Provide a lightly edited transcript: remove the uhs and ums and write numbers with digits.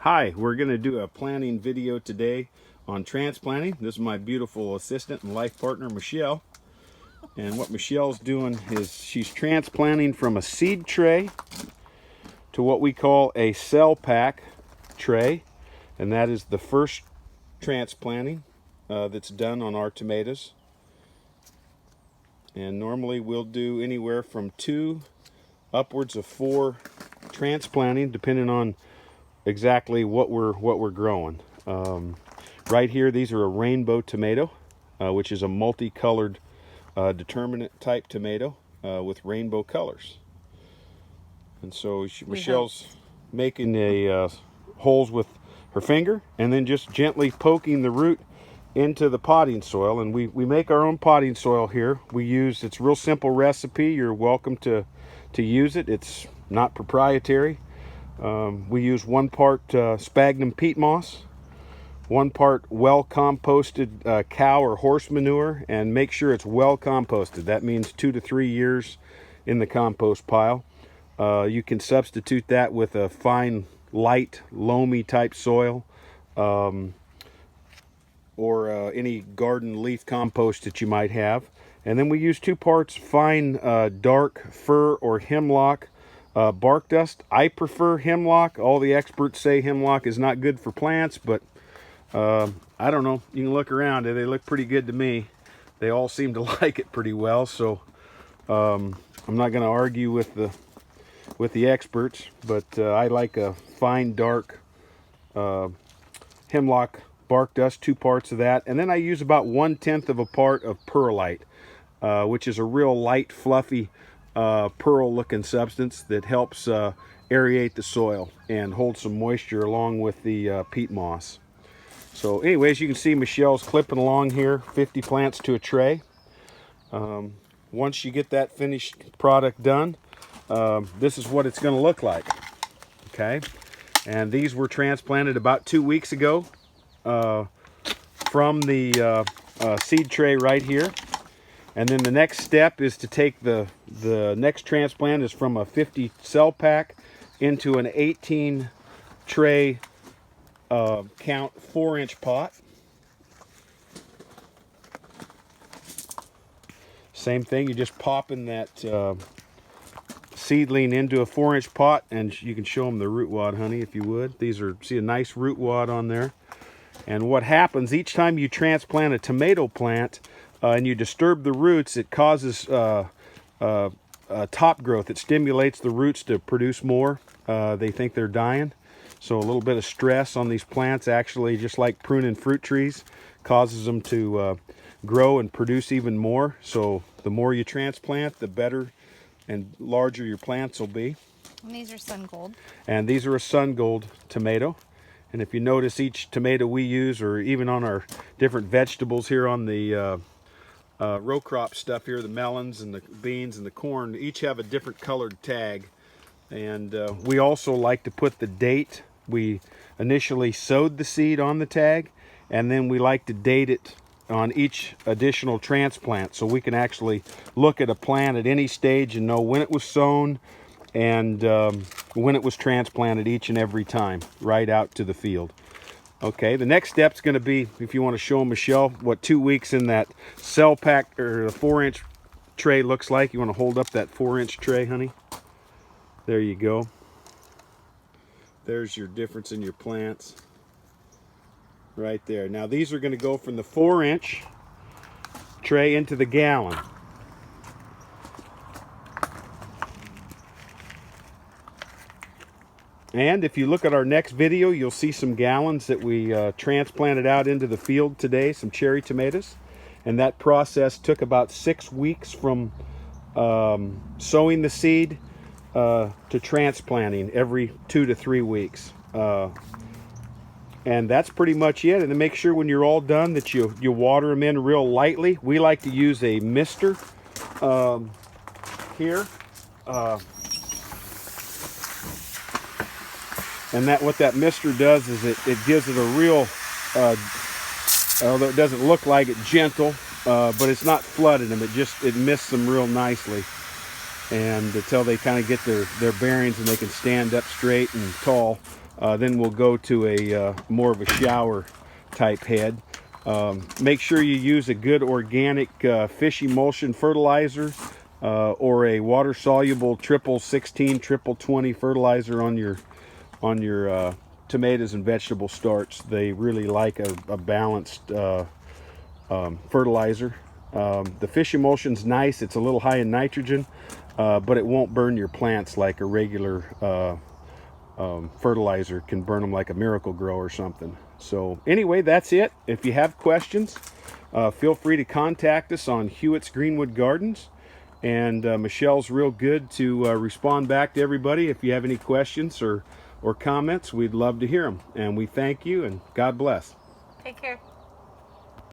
Hi, we're going to do a planting video today on transplanting. This is my beautiful assistant and life partner, Michelle. And what Michelle's doing is she's transplanting from a seed tray to what we call a cell pack tray. And that is the first transplanting that's done on our tomatoes. And normally we'll do anywhere from 2 upwards of 4 transplanting, depending on exactly what we're growing. Right here, these are a rainbow tomato, which is a multicolored determinate type tomato with rainbow colors. And so Michelle's making a holes with her finger and then just gently poking the root into the potting soil. And we make our own potting soil here. It's a real simple recipe. You're welcome to use it. It's not proprietary. We use 1 part sphagnum peat moss, 1 part well composted cow or horse manure, and make sure it's well composted. That means 2 to 3 years in the compost pile. You can substitute that with a fine, light, loamy type soil, or any garden leaf compost that you might have. And then we use 2 parts fine dark fir or hemlock bark dust. I prefer hemlock. All the experts say hemlock is not good for plants, but I don't know. You can look around. They look pretty good to me. They all seem to like it pretty well, so I'm not going to argue with the experts, but I like a fine dark hemlock bark dust, 2 parts of that. And then I use about 1/10 of a part of perlite, which is a real light, fluffy pearl looking substance that helps aerate the soil and hold some moisture along with the peat moss. So anyways, you can see Michelle's clipping along here, 50 plants to a tray. Once you get that finished product done, this is what it's going to look like. Okay, and these were transplanted about 2 weeks ago from the seed tray right here. And then the next step is to take the next transplant is from a 50 cell pack into an 18 tray count 4-inch pot. Same thing, you just pop in that seedling into a 4-inch pot, and you can show them the root wad, honey, if you would. See a nice root wad on there. And what happens each time you transplant a tomato plant, and you disturb the roots, it causes top growth. It stimulates the roots to produce more. They think they're dying. So a little bit of stress on these plants, actually, just like pruning fruit trees, causes them to grow and produce even more. So the more you transplant, the better and larger your plants will be. And these are sun gold. And these are a sun gold tomato. And if you notice, each tomato we use, or even on our different vegetables here on the row crop stuff here, the melons and the beans and the corn, each have a different colored tag. And we also like to put the date. We initially sowed the seed on the tag, and then we like to date it on each additional transplant, so we can actually look at a plant at any stage and know when it was sown and when it was transplanted each and every time, right out to the field. Okay, the next step's going to be, if you want to show Michelle what 2 weeks in that cell pack or the 4-inch tray looks like. You want to hold up that 4-inch tray, honey. There you go. There's your difference in your plants right there. Now these are going to go from the 4-inch tray into the gallon. And if you look at our next video, you'll see some gallons that we transplanted out into the field today, some cherry tomatoes. And that process took about 6 weeks from sowing the seed to transplanting, every 2 to 3 weeks. And that's pretty much it. And then make sure when you're all done that you water them in real lightly. We like to use a mister here. And what that mister does is it gives it a real, although it doesn't look like it, gentle, but it's not flooding them. It mists them real nicely, and until they kind of get their bearings and they can stand up straight and tall Then we'll go to a more of a shower type head. Make sure you use a good organic fish emulsion fertilizer or a water soluble 16, 20 fertilizer on your tomatoes and vegetable starts. They really like a balanced fertilizer. The fish emulsion's nice. It's a little high in nitrogen, but it won't burn your plants like a regular fertilizer can burn them, like a Miracle Grow or something. So anyway, that's it. If you have questions, feel free to contact us on Hewitt's Greenwood Gardens. And Michelle's real good to respond back to everybody. If you have any questions or comments, we'd love to hear them. And we thank you, and God bless. Take care.